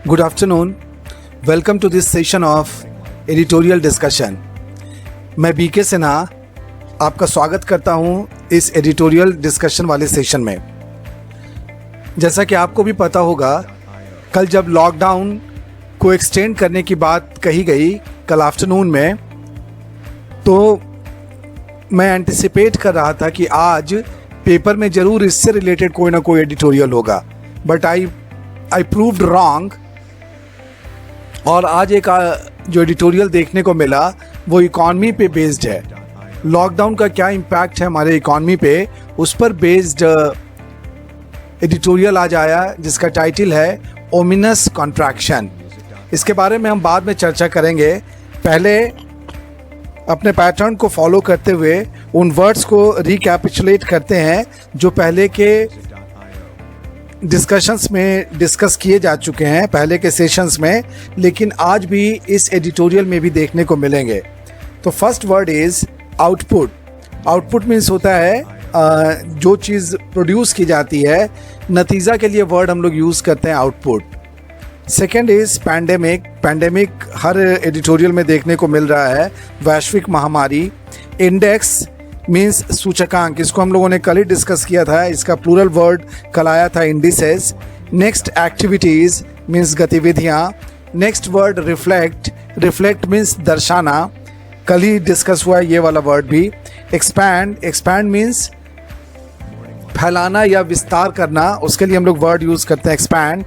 Good afternoon. Welcome to this session of editorial discussion. मैं BK Sinha आपका स्वागत करता हूं इस एडिटोरियल डिस्कशन वाले सेशन में। जैसा कि आपको भी पता होगा, कल जब लॉकडाउन को एक्सटेंड करने की बात कही गई कल आफ्टरनून में, तो मैं एंटिसिपेट कर रहा था कि आज पेपर में ज़रूर इससे रिलेटेड कोई ना कोई एडिटोरियल होगा, बट आई प्रूव्ड रॉन्ग। और आज एक जो एडिटोरियल देखने को मिला वो इकॉनमी पे बेस्ड है। लॉकडाउन का क्या इम्पैक्ट है हमारे इकॉनमी पे, उस पर बेस्ड एडिटोरियल आज आया, जिसका टाइटल है ओमिनस कॉन्ट्रैक्शन। इसके बारे में हम बाद में चर्चा करेंगे। पहले अपने पैटर्न को फॉलो करते हुए उन वर्ड्स को रिकैपिचुलेट करते हैं जो पहले के डिस्कशंस में डिस्कस किए जा चुके हैं, पहले के सेशंस में, लेकिन आज भी इस एडिटोरियल में भी देखने को मिलेंगे। तो first word is output. Output means होता है जो चीज़ प्रोड्यूस की जाती है, नतीजा के लिए वर्ड हम लोग यूज़ करते हैं output. Second is pandemic. Pandemic her editorial में देखने को मिल रहा है, वैश्विक महामारी। इंडेक्स मीन्स सूचकांक, इसको हम लोगों ने कल ही डिस्कस किया था, इसका प्लूरल वर्ड कल आया था, इंडिसेस। नेक्स्ट एक्टिविटीज़ मीन्स गतिविधियाँ। Next word reflect. Reflect means दर्शाना, कल ही डिस्कस हुआ है ये वाला वर्ड भी। एक्सपैंड। एक्सपैंड मीन्स फैलाना या विस्तार करना, उसके लिए हम लोग वर्ड यूज़ करते हैं एक्सपैंड।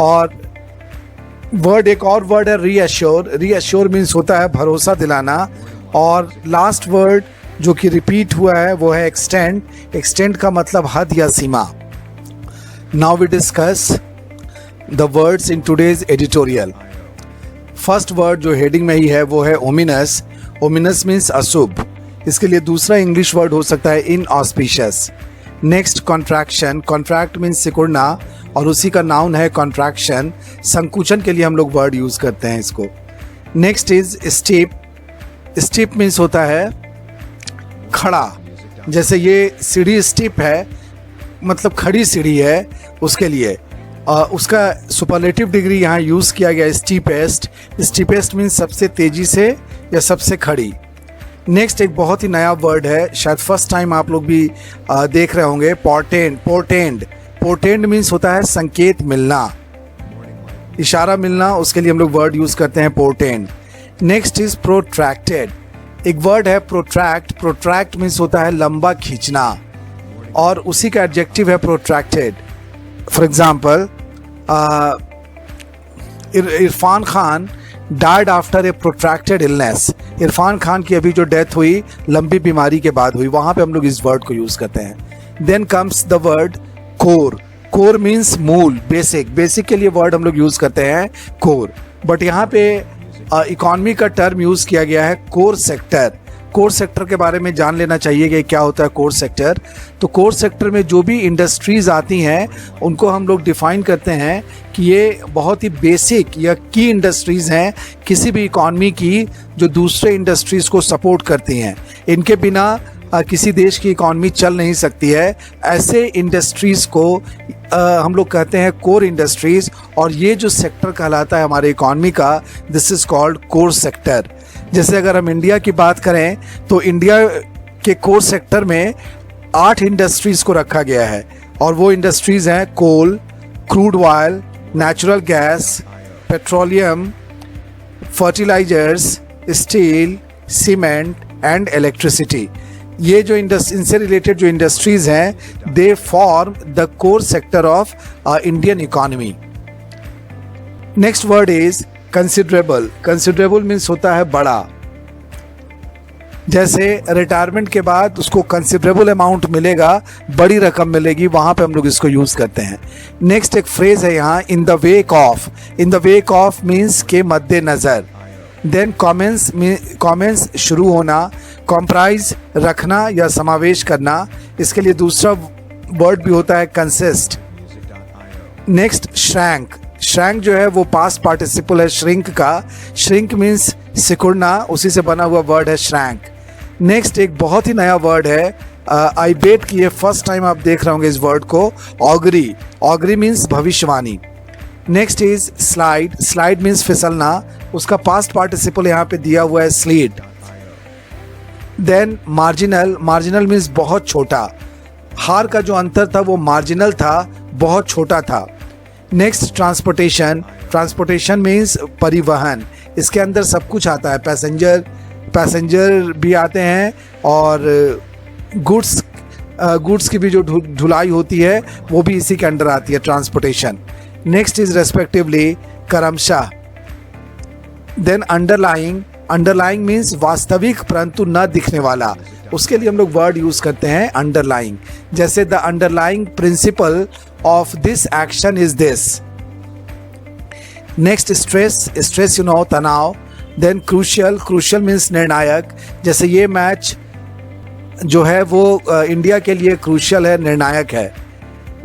और वर्ड एक और वर्ड है रीअश्योर। रीअश्योर मीन्स होता है भरोसा दिलाना। और लास्ट वर्ड जो कि रिपीट हुआ है वो है एक्सटेंड। एक्सटेंड का मतलब हद या सीमा। Now we discuss the words in today's editorial. First word जो हेडिंग में ही है वो है ओमिनस। ओमिनस मीन्स अशुभ। इसके लिए दूसरा इंग्लिश वर्ड हो सकता है inauspicious. Next contraction. Contract means सिकुड़ना, और उसी का नाउन है कॉन्ट्रैक्शन। संकुचन के लिए हम लोग वर्ड यूज़ करते हैं इसको। Next is steep. Steep means होता है खड़ा, जैसे ये सीढ़ी स्टीप है, मतलब खड़ी सीढ़ी है, उसके लिए उसका सुपरलेटिव डिग्री यहाँ यूज़ किया गया स्टीपेस्ट। स्टीपेस्ट मीन्स सबसे तेज़ी से या सबसे खड़ी। नेक्स्ट एक बहुत ही नया वर्ड है, शायद फर्स्ट टाइम आप लोग भी देख रहे होंगे, पोर्टेंड। पोर्टेंड। पोर्टेंड मीन्स होता है संकेत मिलना, इशारा मिलना, उसके लिए हम लोग वर्ड यूज़ करते हैं पोर्टेंड। Next is protracted. एक वर्ड है प्रोट्रैक्ट। प्रोट्रैक्ट मीन्स होता है लंबा खींचना, और उसी का एडजेक्टिव है protracted. For example, Irfan Khan died after a protracted illness. Irfan Khan की अभी जो डेथ हुई लंबी बीमारी के बाद हुई, वहाँ पे हम लोग इस वर्ड को यूज़ करते हैं। Then comes the word core. Core means मूल, बेसिक। बेसिक के लिए वर्ड हम लोग यूज़ करते हैं कोर, बट यहाँ पे इकॉनमी का टर्म यूज़ किया गया है कोर सेक्टर। कोर सेक्टर के बारे में जान लेना चाहिए कि क्या होता है कोर सेक्टर। तो कोर सेक्टर में जो भी इंडस्ट्रीज़ आती हैं उनको हम लोग डिफ़ाइन करते हैं कि ये बहुत ही बेसिक या की इंडस्ट्रीज़ हैं किसी भी इकॉनमी की, जो दूसरे इंडस्ट्रीज़ को सपोर्ट करती हैं। इनके बिना किसी देश की इकॉनमी चल नहीं सकती है। ऐसे इंडस्ट्रीज़ को हम लोग कहते हैं कोर इंडस्ट्रीज़, और ये जो सेक्टर कहलाता है हमारे इकॉनमी का, this is called core sector. जैसे अगर हम इंडिया की बात करें तो इंडिया के कोर सेक्टर में 8 इंडस्ट्रीज़ को रखा गया है, और वो इंडस्ट्रीज़ हैं coal, crude oil, natural gas, petroleum, fertilisers, steel, cement and electricity. ये जो इनसे रिलेटेड जो इंडस्ट्रीज़ हैं, they form the core sector of Indian economy. Next word is considerable. Considerable means होता है बड़ा, जैसे रिटायरमेंट के बाद उसको कंसिडरेबल अमाउंट मिलेगा, बड़ी रकम मिलेगी, वहाँ पे हम लोग इसको यूज़ करते हैं। नेक्स्ट एक फ्रेज है यहाँ, in the wake of. In the wake of means के मद्देनज़र। देन कॉमेंस शुरू होना, कॉम्प्राइज रखना या समावेश करना, इसके लिए दूसरा वर्ड भी होता है कंसिस्ट। Next shrank. श्रैंक जो है वो पास्ट पार्टिसिपल है श्रिंक का। श्रिंक मीन्स सिकुड़ना, उसी से बना हुआ वर्ड है श्रैंक। नेक्स्ट एक बहुत ही नया वर्ड है, आई बेट कि ये फर्स्ट टाइम आप देख रहे होंगे इस वर्ड को, ऑगरी। ऑगरी मीन्स भविष्यवाणी। Next is slide, slide means फिसलना, उसका पास्ट पार्टिसिपल यहाँ पे दिया हुआ है slid. Then marginal, marginal means बहुत छोटा, हार का जो अंतर था वो मार्जिनल था, बहुत छोटा था। नेक्स्ट ट्रांसपोर्टेशन, ट्रांसपोर्टेशन मीन्स परिवहन, इसके अंदर सब कुछ आता है, पैसेंजर भी आते हैं और गुड्स की भी जो ढुलाई होती है वो भी इसी के अंडर आती है, ट्रांसपोर्टेशन। नेक्स्ट इज रेस्पेक्टिवली, क्रमशः। देन अंडरलाइंग, अंडरलाइंग मीन्स वास्तविक परंतु न दिखने वाला, उसके लिए हम लोग वर्ड यूज करते हैं अंडरलाइंग, जैसे the underlying principle of this action is this. Next stress, stress you know तनाव। देन क्रूशियल, क्रूशियल मीन्स निर्णायक, जैसे ये मैच जो है वो इंडिया के लिए क्रूशियल है, निर्णायक है।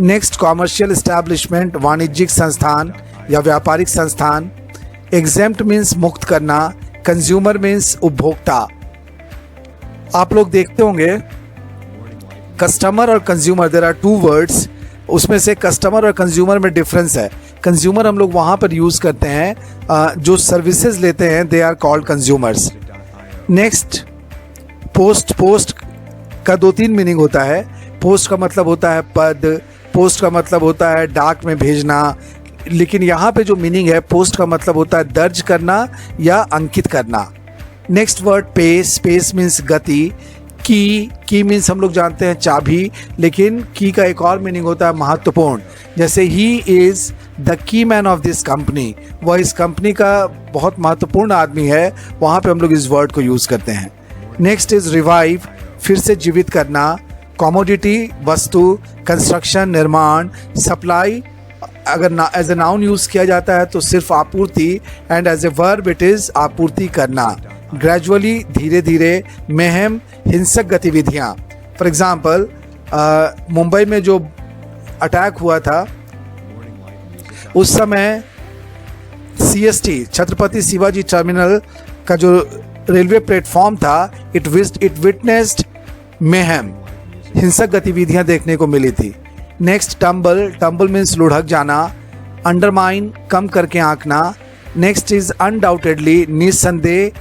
नेक्स्ट कॉमर्शियल एस्टैब्लिशमेंट, वाणिज्यिक संस्थान या व्यापारिक संस्थान। एग्जेम्प्ट मीन्स मुक्त करना, कंज्यूमर मीन्स उपभोक्ता। आप लोग देखते होंगे कस्टमर और consumer, there are two words, उसमें से कस्टमर और कंज्यूमर में डिफरेंस है। कंज्यूमर हम लोग वहाँ पर यूज़ करते हैं जो सर्विसेज लेते हैं, they are called consumers. Next post, post का 2-3 मीनिंग होता है। पोस्ट का मतलब होता है पद, पोस्ट का मतलब होता है डाक में भेजना, लेकिन यहाँ पे जो मीनिंग है पोस्ट का मतलब होता है दर्ज करना या अंकित करना। Next word pace, pace means गति। की मीन्स हम लोग जानते हैं चाबी, लेकिन की का एक और मीनिंग होता है महत्वपूर्ण, जैसे he is the key man of this company, वह इस कंपनी का बहुत महत्वपूर्ण आदमी है, वहाँ पे हम लोग इस वर्ड को यूज़ करते हैं। नेक्स्ट इज रिवाइव, फिर से जीवित करना। कॉमोडिटी वस्तु, कंस्ट्रक्शन निर्माण, सप्लाई अगर एज ए नाउन यूज़ किया जाता है तो सिर्फ आपूर्ति, and as a verb it is आपूर्ति करना। ग्रेजुअली धीरे धीरे, महम हिंसक गतिविधियाँ। फॉर एग्ज़ाम्पल मुंबई में जो अटैक हुआ था उस समय CST छत्रपति शिवाजी टर्मिनल का जो रेलवे प्लेटफॉर्म था, इट विटनेस्ड मेहम, हिंसक गतिविधियां देखने को मिली थी। नेक्स्ट टम्बल, टम्बल मीन्स लुढ़क जाना। अंडरमाइन, कम करके आंकना। नेक्स्ट इज अनडाउटेडली, निस्संदेह।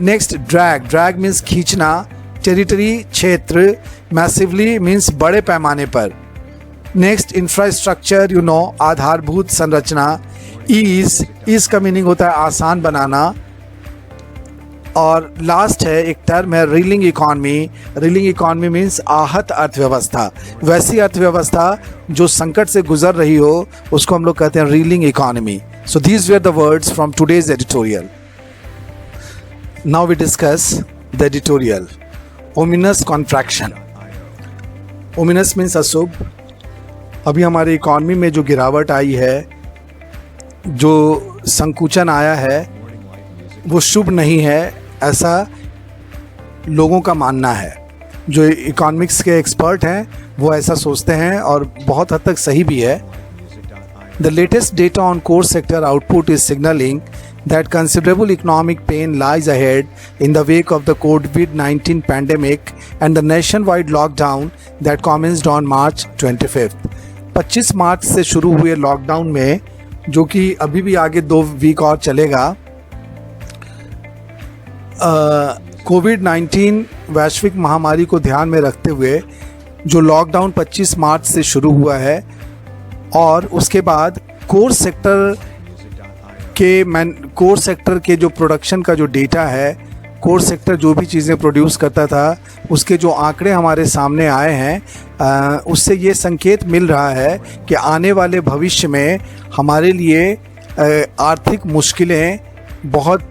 नेक्स्ट ड्रैग, ड्रैग मीन्स खींचना। टेरिटरी, क्षेत्र। मैसिवली मीन्स बड़े पैमाने पर। नेक्स्ट इंफ्रास्ट्रक्चर, यू नो, आधारभूत संरचना। ईज का मीनिंग होता है आसान बनाना। और लास्ट है एक टर्म है reeling economy. Reeling economy means आहत अर्थव्यवस्था, वैसी अर्थव्यवस्था जो संकट से गुजर रही हो उसको हम लोग कहते हैं reeling economy. So these were the words from today's editorial. Now we discuss the editorial. Ominous contraction, ominous means अशुभ। अभी हमारी इकॉनमी में जो गिरावट आई है, जो संकुचन आया है, वो शुभ नहीं है, ऐसा लोगों का मानना है। जो इकोनॉमिक्स के एक्सपर्ट हैं वो ऐसा सोचते हैं और बहुत हद तक सही भी है। The latest data on core sector output is signalling that considerable economic pain lies ahead in the wake of the COVID-19 pandemic and the nationwide lockdown that commenced on March 25th. 25 मार्च से शुरू हुए lockdown में, जो कि अभी भी आगे 2 week और चलेगा, कोविड-19 वैश्विक महामारी को ध्यान में रखते हुए जो लॉकडाउन 25 मार्च से शुरू हुआ है, और उसके बाद कोर सेक्टर के जो प्रोडक्शन का जो डेटा है, कोर सेक्टर जो भी चीज़ें प्रोड्यूस करता था, उसके जो आंकड़े हमारे सामने आए हैं, उससे ये संकेत मिल रहा है कि आने वाले भविष्य में हमारे लिए आर्थिक मुश्किलें बहुत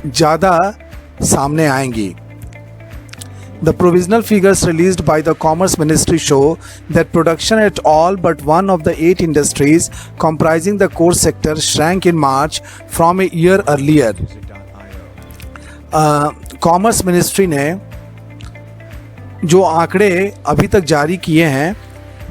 ज़्यादा सामने आएंगी। The provisional figures released by the Commerce Ministry show that production at all but one of the 8 industries comprising the core sector shrank in March from a year earlier. Commerce Ministry ने जो आंकड़े अभी तक जारी किए हैं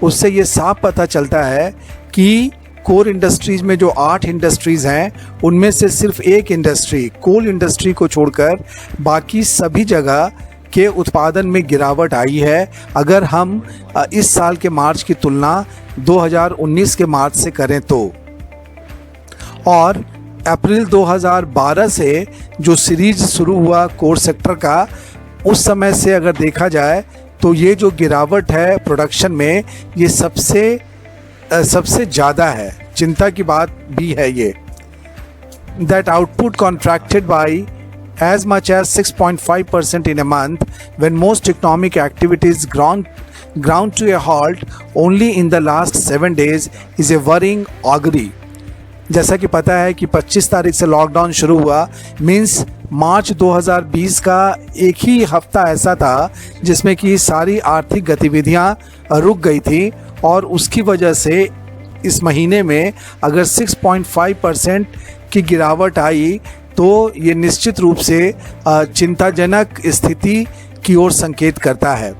उससे ये साफ पता चलता है कि कोर इंडस्ट्रीज में जो 8 इंडस्ट्रीज़ हैं उनमें से सिर्फ एक इंडस्ट्री, कोल इंडस्ट्री को छोड़कर बाकी सभी जगह के उत्पादन में गिरावट आई है, अगर हम इस साल के मार्च की तुलना 2019 के मार्च से करें तो। और अप्रैल 2012 से जो सीरीज शुरू हुआ कोर सेक्टर का, उस समय से अगर देखा जाए तो ये जो गिरावट है प्रोडक्शन में, ये सबसे ज़्यादा है। चिंता की बात भी है ये। That output contracted by as much as 6.5% in a month when most economic activities ground to a halt only in the last 7 days is a worrying augury। जैसा कि पता है कि 25 तारीख से लॉकडाउन शुरू हुआ, मीन्स मार्च 2020 का एक ही हफ्ता ऐसा था जिसमें कि सारी आर्थिक गतिविधियां रुक गई थी, और उसकी वजह से इस महीने में अगर 6.5% की गिरावट आई तो ये निश्चित रूप से चिंताजनक स्थिति की ओर संकेत करता है।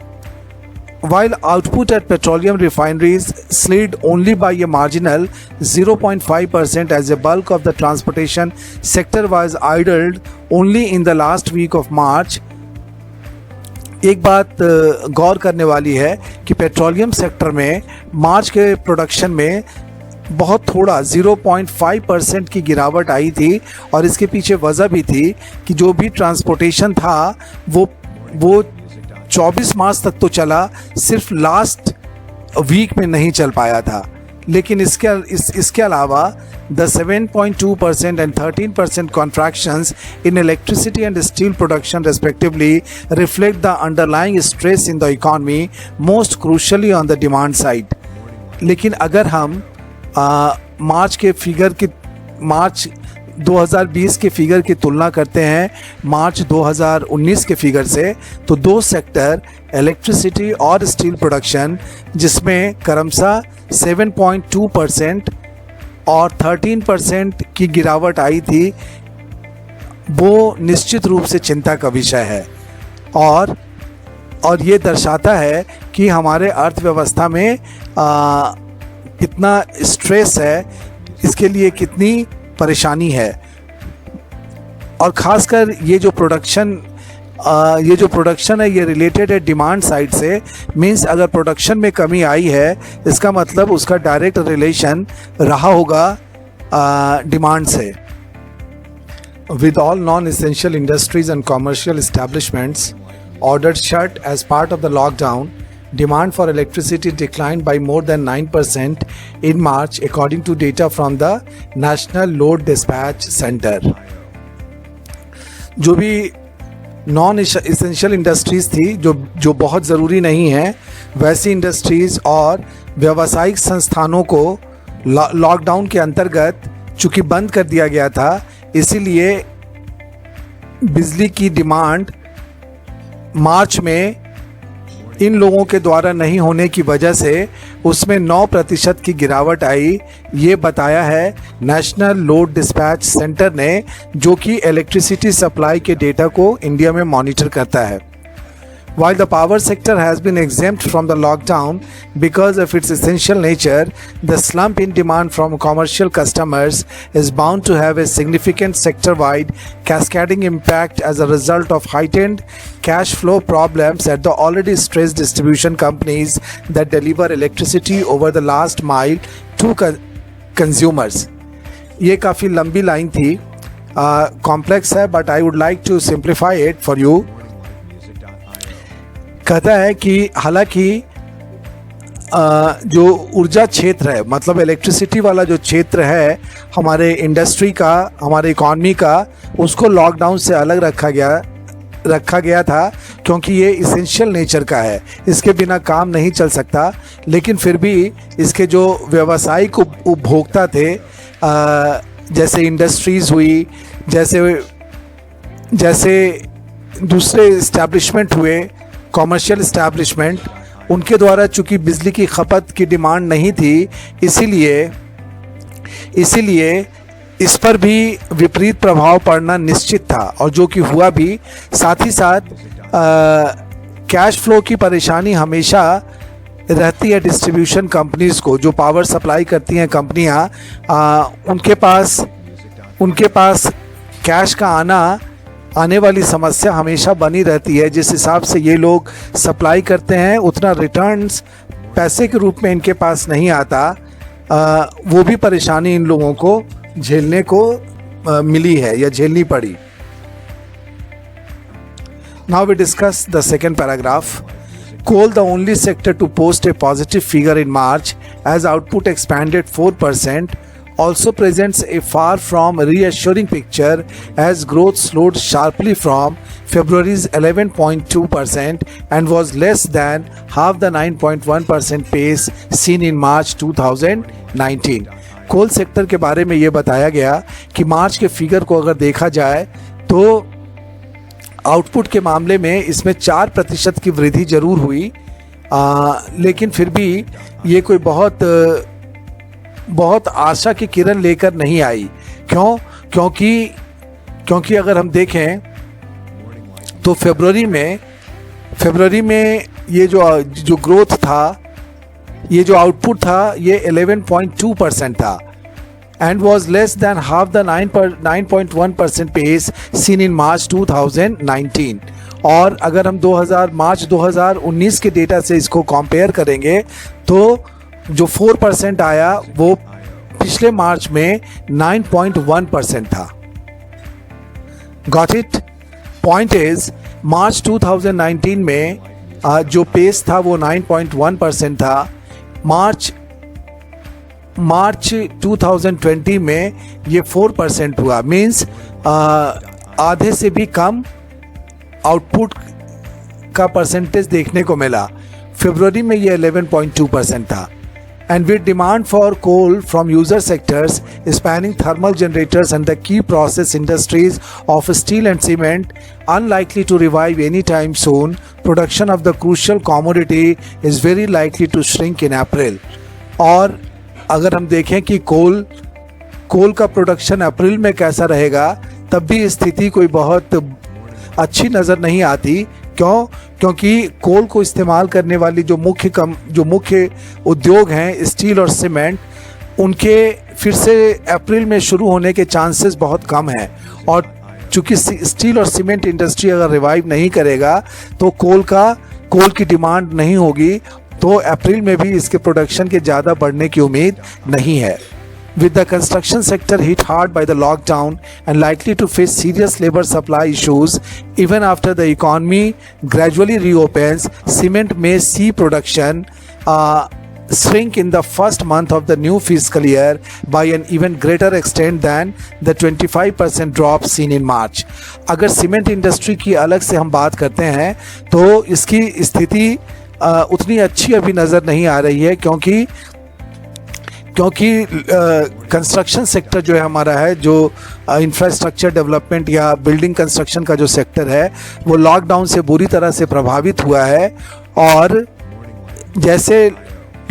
While output at petroleum refineries slid only by a marginal 0.5% as a bulk of the transportation sector was idled only in the last week of March। एक बात गौर करने वाली है कि पेट्रोलियम सेक्टर में मार्च के प्रोडक्शन में बहुत थोड़ा 0.5% की गिरावट आई थी, और इसके पीछे वजह भी थी कि जो भी ट्रांसपोर्टेशन था वो 24 मार्च तक तो चला, सिर्फ लास्ट वीक में नहीं चल पाया था। लेकिन इसके अलावा the 7.2% and 13% contractions in electricity and steel production respectively reflect the underlying stress in the economy, most crucially on the demand side। लेकिन अगर हम मार्च 2020 के फिगर की तुलना करते हैं मार्च 2019 के फिगर से, तो दो सेक्टर इलेक्ट्रिसिटी और स्टील प्रोडक्शन, जिसमें क्रमशः 7.2% और 13% की गिरावट आई थी, वो निश्चित रूप से चिंता का विषय है। और ये दर्शाता है कि हमारे अर्थव्यवस्था में कितना स्ट्रेस है, इसके लिए कितनी परेशानी है। और ख़ासकर ये जो प्रोडक्शन है ये रिलेटेड है डिमांड साइड से। मींस अगर प्रोडक्शन में कमी आई है, इसका मतलब उसका डायरेक्ट रिलेशन रहा होगा डिमांड से। With all non essential industries and commercial establishments ordered shut as part of the lockdown, demand for electricity declined by more than 9% in March, according to data from the National Load Dispatch Center। जो भी non essential industries थी, जो बहुत ज़रूरी नहीं है, वैसी industries और व्यावसायिक संस्थानों को लॉकडाउन के अंतर्गत चूँकि बंद कर दिया गया था, इसीलिए बिजली की डिमांड मार्च में इन लोगों के द्वारा नहीं होने की वजह से उसमें 9% की गिरावट आई। ये बताया है नेशनल लोड डिस्पैच सेंटर ने, जो कि इलेक्ट्रिसिटी सप्लाई के डेटा को इंडिया में मॉनिटर करता है। While the power sector has been exempt from the lockdown because of its essential nature, the slump in demand from commercial customers is bound to have a significant sector-wide cascading impact as a result of heightened cash flow problems at the already stressed distribution companies that deliver electricity over the last mile to consumers। ये काफ़ी लंबी line थी, complex है, but I would like to simplify it for you. कहता है कि हालांकि जो ऊर्जा क्षेत्र है, मतलब इलेक्ट्रिसिटी वाला जो क्षेत्र है हमारे इंडस्ट्री का, हमारे इकॉनमी का, उसको लॉकडाउन से अलग रखा गया था क्योंकि ये इसेंशियल नेचर का है, इसके बिना काम नहीं चल सकता। लेकिन फिर भी इसके जो व्यावसायिक उपभोक्ता थे, जैसे इंडस्ट्रीज़ हुई, जैसे दूसरे इस्टेब्लिशमेंट हुए, कॉमर्शियल इस्टेब्लिशमेंट, उनके द्वारा चूँकि बिजली की खपत की डिमांड नहीं थी, इसीलिए इस पर भी विपरीत प्रभाव पड़ना निश्चित था, और जो कि हुआ भी। साथ ही साथ कैश फ्लो की परेशानी हमेशा रहती है डिस्ट्रीब्यूशन कंपनीज़ को, जो पावर सप्लाई करती हैं कंपनियां, उनके पास कैश का आने वाली समस्या हमेशा बनी रहती है। जिस हिसाब से ये लोग सप्लाई करते हैं, उतना रिटर्न्स पैसे के रूप में इनके पास नहीं आता, वो भी परेशानी इन लोगों को झेलने को मिली है या झेलनी पड़ी। Now we discuss the second paragraph. Coal, the only sector to post a positive figure in March as output expanded 4%, also presents a far from reassuring picture as growth slowed sharply from February's 11.2% and was less than half the 9.1% pace seen in March 2019। Coal sector के बारे में ये बताया गया कि मार्च के figure को अगर देखा जाए तो आउटपुट के मामले में इसमें 4% की वृद्धि जरूर हुई, लेकिन फिर भी ये कोई बहुत आशा की किरण लेकर नहीं आई। क्यों? क्योंकि अगर हम देखें तो फरवरी में ये जो ग्रोथ था, ये जो आउटपुट था, ये 11.2% था and was less than half the 9.1% pace seen in March 2019। और अगर हम मार्च 2019 के डेटा से इसको कंपेयर करेंगे तो जो 4% आया वो पिछले मार्च में 9.1% था। Got it? Point is, मार्च 2019 में जो पेस था वो 9.1% था। मार्च 2020 में ये 4% हुआ, मीन्स आधे से भी कम आउटपुट का परसेंटेज देखने को मिला। फरवरी में ये 11.2% था। And with demand for coal from user sectors spanning thermal generators and the key process industries of steel and cement unlikely to revive anytime soon, production of the crucial commodity is very likely to shrink in April। और अगर हम देखें कि कोल का production अप्रैल में कैसा रहेगा, तब भी स्थिति कोई बहुत अच्छी नज़र नहीं आती। क्यों? क्योंकि कोल को इस्तेमाल करने वाली जो मुख्य उद्योग हैं स्टील और सीमेंट, उनके फिर से अप्रैल में शुरू होने के चांसेस बहुत कम हैं। और चूँकि स्टील और सीमेंट इंडस्ट्री अगर रिवाइव नहीं करेगा तो कोल की डिमांड नहीं होगी, तो अप्रैल में भी इसके प्रोडक्शन के ज़्यादा बढ़ने की उम्मीद नहीं है। With the construction sector hit hard by the lockdown and likely to face serious labor supply issues even after the economy gradually reopens, cement may see production shrink in the first month of the new fiscal year by an even greater extent than the 25% drop seen in March। अगर cement industry की अलग से हम बात करते हैं तो इसकी स्थिति उतनी अच्छी अभी नज़र नहीं आ रही है, क्योंकि कंस्ट्रक्शन सेक्टर जो है हमारा है, जो इंफ्रास्ट्रक्चर डेवलपमेंट या बिल्डिंग कंस्ट्रक्शन का जो सेक्टर है वो लॉकडाउन से बुरी तरह से प्रभावित हुआ है। और जैसे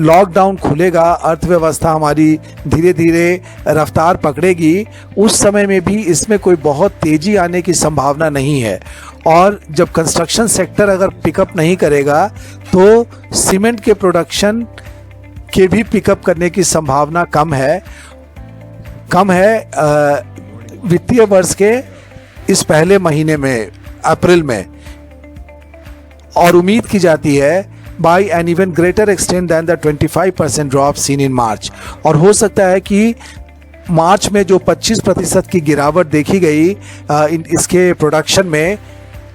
लॉकडाउन खुलेगा, अर्थव्यवस्था हमारी धीरे धीरे रफ्तार पकड़ेगी, उस समय में भी इसमें कोई बहुत तेज़ी आने की संभावना नहीं है। और जब कंस्ट्रक्शन सेक्टर अगर पिकअप नहीं करेगा तो सीमेंट के प्रोडक्शन के भी पिकअप करने की संभावना कम है वित्तीय वर्ष के इस पहले महीने में, अप्रैल में। और उम्मीद की जाती है by an even greater extent than the 25% drop seen in March। और हो सकता है कि मार्च में जो 25% की गिरावट देखी गई इसके प्रोडक्शन में,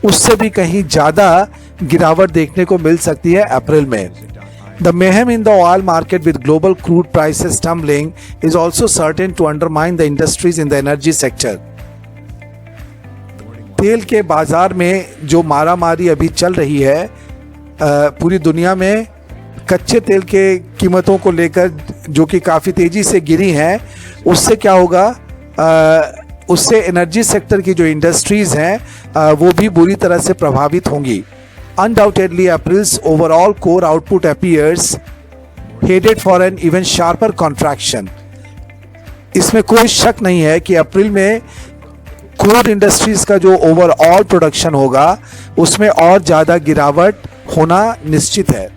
उससे भी कहीं ज़्यादा गिरावट देखने को मिल सकती है अप्रैल में। The mayhem in the oil market with global crude prices tumbling is also certain to undermine the industries in the energy sector। तेल के बाजार में जो मारामारी अभी चल रही है पूरी दुनिया में, कच्चे तेल के कीमतों को लेकर जो कि काफ़ी तेज़ी से गिरी हैं, उससे क्या होगा, उससे एनर्जी सेक्टर की जो इंडस्ट्रीज़ हैं वो भी बुरी तरह से प्रभावित होंगी। Undoubtedly, April's overall core output appears headed for an even sharper contraction। इसमें कोई शक नहीं है कि अप्रैल में कोर इंडस्ट्रीज का जो ओवरऑल प्रोडक्शन होगा उसमें और ज़्यादा गिरावट होना निश्चित है।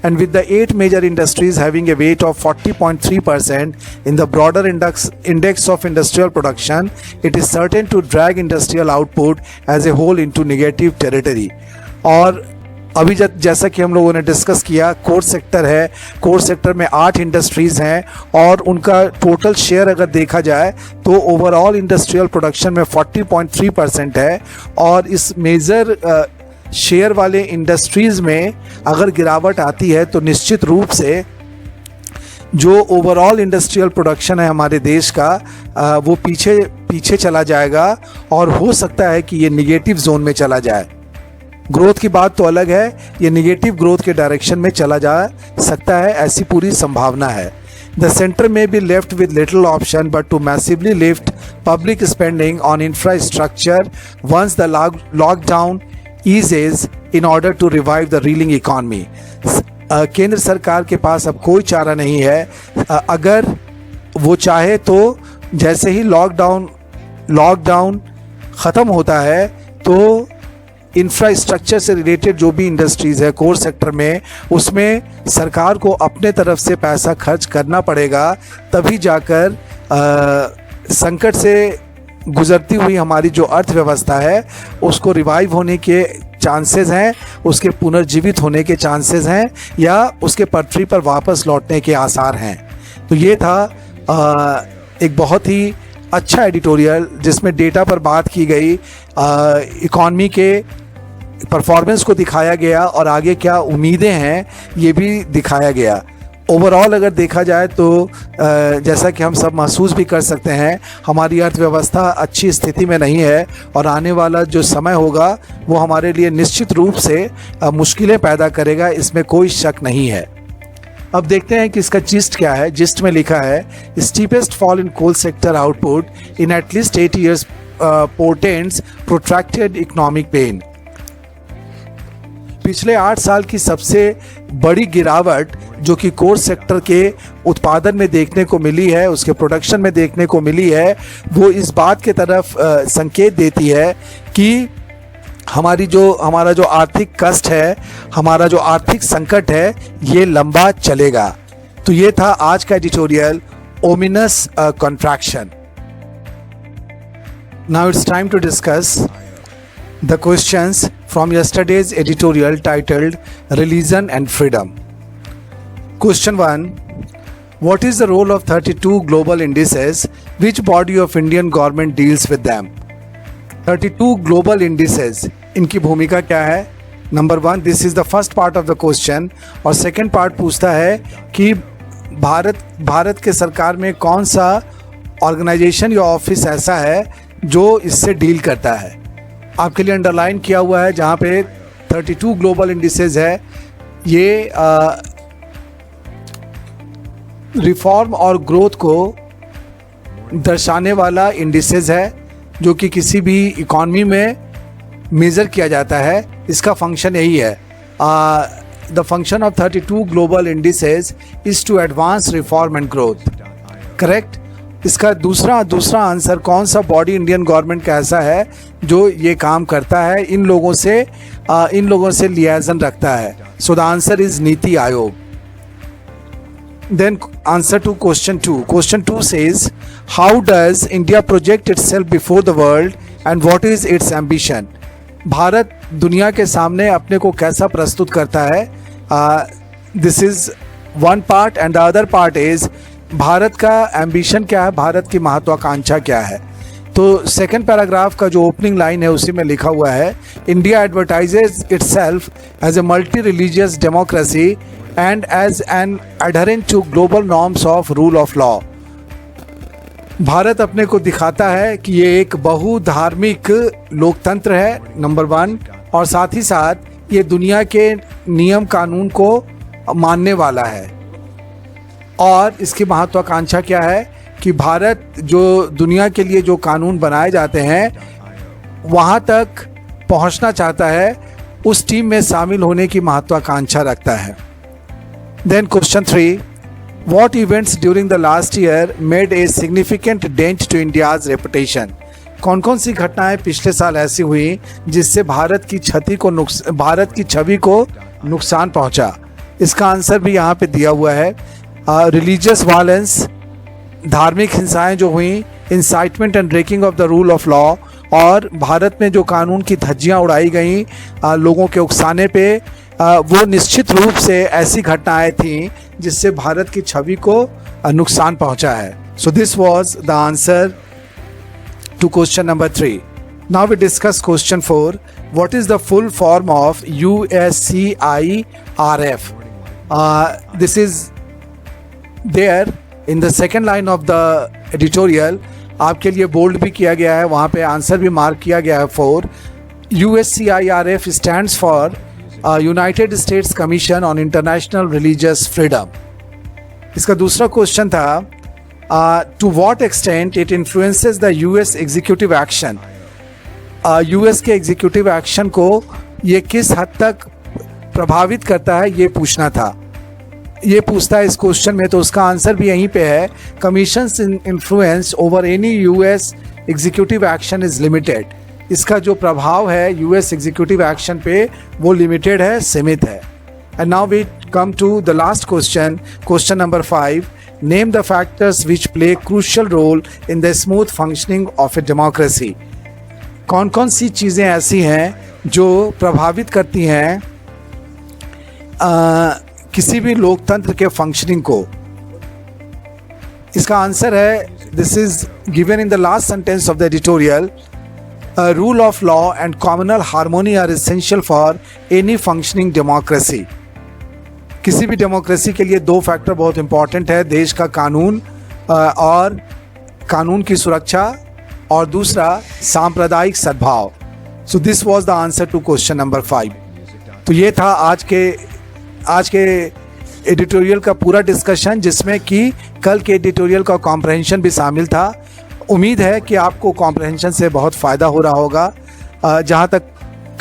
And with the 8 major industries having a weight of 40.3% in the broader index of industrial production, it is certain to drag industrial output as a whole into negative territory। और अभी जैसा कि हम लोगों ने डिस्कस किया, कोर सेक्टर है, core sector में 8 इंडस्ट्रीज़ हैं और उनका टोटल शेयर अगर देखा जाए तो ओवरऑल इंडस्ट्रियल प्रोडक्शन में 40.3% है। और इस मेजर शेयर वाले इंडस्ट्रीज़ में अगर गिरावट आती है तो निश्चित रूप से जो ओवरऑल इंडस्ट्रियल प्रोडक्शन है हमारे देश का वो पीछे चला जाएगा और हो सकता है कि ये निगेटिव जोन में चला जाए। ग्रोथ की बात तो अलग है, ये निगेटिव ग्रोथ के डायरेक्शन में चला जा सकता है, ऐसी पूरी संभावना है। The centre may be left with little option but to massively lift public spending on infrastructure once the lockdown eases in order to revive the reeling economy. केंद्र सरकार के पास अब कोई चारा नहीं है, अगर वो चाहे तो जैसे ही लॉकडाउन ख़त्म होता है तो इंफ्रास्ट्रक्चर से रिलेटेड जो भी इंडस्ट्रीज़ है कोर सेक्टर में, उसमें सरकार को अपने तरफ से पैसा खर्च करना पड़ेगा, तभी जाकर संकट से गुजरती हुई हमारी जो अर्थव्यवस्था है उसको रिवाइव होने के चांसेस हैं, उसके पुनर्जीवित होने के चांसेस हैं या उसके पटरी पर वापस लौटने के आसार हैं। तो ये था एक बहुत ही अच्छा एडिटोरियल जिसमें डेटा पर बात की गई, इकॉनमी के परफॉर्मेंस को दिखाया गया और आगे क्या उम्मीदें हैं ये भी दिखाया गया। ओवरऑल अगर देखा जाए तो जैसा कि हम सब महसूस भी कर सकते हैं, हमारी अर्थव्यवस्था अच्छी स्थिति में नहीं है और आने वाला जो समय होगा वो हमारे लिए निश्चित रूप से मुश्किलें पैदा करेगा, इसमें कोई शक नहीं है। अब देखते हैं कि इसका जिस्ट क्या है। जिस्ट में लिखा है steepest fall in coal sector output in at least 8 years portends protracted economic pain. पिछले 8 साल की सबसे बड़ी गिरावट जो कि कोर सेक्टर के उत्पादन में देखने को मिली है, उसके प्रोडक्शन में देखने को मिली है, वो इस बात के तरफ संकेत देती है कि हमारा जो आर्थिक कष्ट है, हमारा जो आर्थिक संकट है, ये लंबा चलेगा। तो ये था आज का editorial ominous contraction. Now it's time to discuss the questions from yesterday's editorial titled Religion and Freedom. Question 1. What is the role of 32 global indices? Which body of Indian government deals with them? 32 global indices, इनकी भूमिका क्या है? Number 1, this is the first part of the question. और second part पूछता है कि भारत के सरकार में कौन सा ऑर्गेनाइजेशन या ऑफिस ऐसा है जो इससे डील करता है। आपके लिए अंडरलाइन किया हुआ है जहाँ पे 32 ग्लोबल इंडिसेस है। ये रिफॉर्म और ग्रोथ को दर्शाने वाला इंडिसेस है जो कि किसी भी इकॉनमी में मेज़र किया जाता है। इसका फंक्शन यही है। The function of 32 global indices is to advance reform and growth. Correct. इसका दूसरा आंसर, कौन सा बॉडी इंडियन गवर्नमेंट का ऐसा है जो ये काम करता है, इन लोगों से लियाजन रखता है। So the answer is NITI Aayog. Then answer to question 2. Question 2 says, how does India project itself before the world and what is its ambition? Bharat दुनिया के सामने अपने को कैसा प्रस्तुत करता है? This is one part and the other part is Bharat का एम्बिशन क्या है, भारत की महत्वाकांक्षा क्या है। तो सेकंड पैराग्राफ का जो ओपनिंग लाइन है उसी में लिखा हुआ है, India advertises itself as a multi religious democracy and as an adherent to global norms of rule of law. Bharat अपने को दिखाता है कि ये एक बहुधार्मिक लोकतंत्र है, नंबर 1, और साथ ही साथ ये दुनिया के नियम कानून को मानने वाला है। और इसकी महत्वाकांक्षा क्या है कि भारत जो दुनिया के लिए जो कानून बनाए जाते हैं वहाँ तक पहुँचना चाहता है, उस टीम में शामिल होने की महत्वाकांक्षा रखता है। Then question 3, what events during the last year made a significant dent to India's reputation? कौन कौन सी घटनाएं पिछले साल ऐसी हुई जिससे भारत की छवि को नुकसान पहुंचा? इसका आंसर भी यहाँ पे दिया हुआ है। रिलीजियस वायलेंस, धार्मिक हिंसाएं जो हुई, incitement and breaking of the rule of law, और भारत में जो कानून की धज्जियां उड़ाई गई लोगों के उकसाने पे, वो निश्चित रूप से ऐसी घटनाएं थीं जिससे भारत की छवि को नुकसान पहुंचा है. सो this was the answer to question number 3. Now we discuss question 4. What is the full form of USCIRF? This is there in the second line of the editorial. आपके लिए बोल्ड भी किया गया है, वहाँ पे आंसर भी मार्क किया गया है 4. USCIRF stands for United States Commission on International Religious Freedom. इसका दूसरा क्वेश्चन था to what extent it influences the US executive action. US के executive action को ये किस हद तक प्रभावित करता है, ये पूछना था. ये पूछता है इस क्वेश्चन में, तो उसका आंसर भी यहीं पे है. Commission's influence over any US executive action is limited. इसका जो प्रभाव है US executive action पे वो लिमिटेड है, सीमित है. And now we come to the last question, question number 5. Name the factors which play crucial role in the smooth functioning of a democracy. कौन कौन सी चीज़ें ऐसी हैं जो प्रभावित करती हैं किसी भी लोकतंत्र के फंक्शनिंग को. इसका आंसर है, this is given in the last sentence of the editorial. Rule of law and communal harmony are essential for any functioning democracy. किसी भी डेमोक्रेसी के लिए दो फैक्टर बहुत इंपॉर्टेंट है, देश का कानून और कानून की सुरक्षा, और दूसरा सांप्रदायिक सद्भाव. So this was the answer to question number 5. तो ये था आज के एडिटोरियल का पूरा डिस्कशन, जिसमें कि कल के एडिटोरियल का कॉम्प्रहेंशन भी शामिल था. उम्मीद है कि आपको कॉम्प्रहेंशन से बहुत फ़ायदा हो रहा होगा. जहाँ तक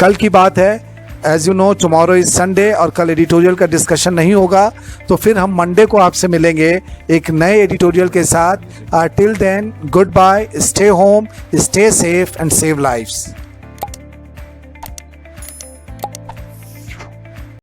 कल की बात है, as you know tomorrow is Sunday और कल एडिटोरियल का डिस्कशन नहीं होगा, तो फिर हम मंडे को आपसे मिलेंगे एक नए एडिटोरियल के साथ. Till then, good bye, stay home, stay safe and save lives.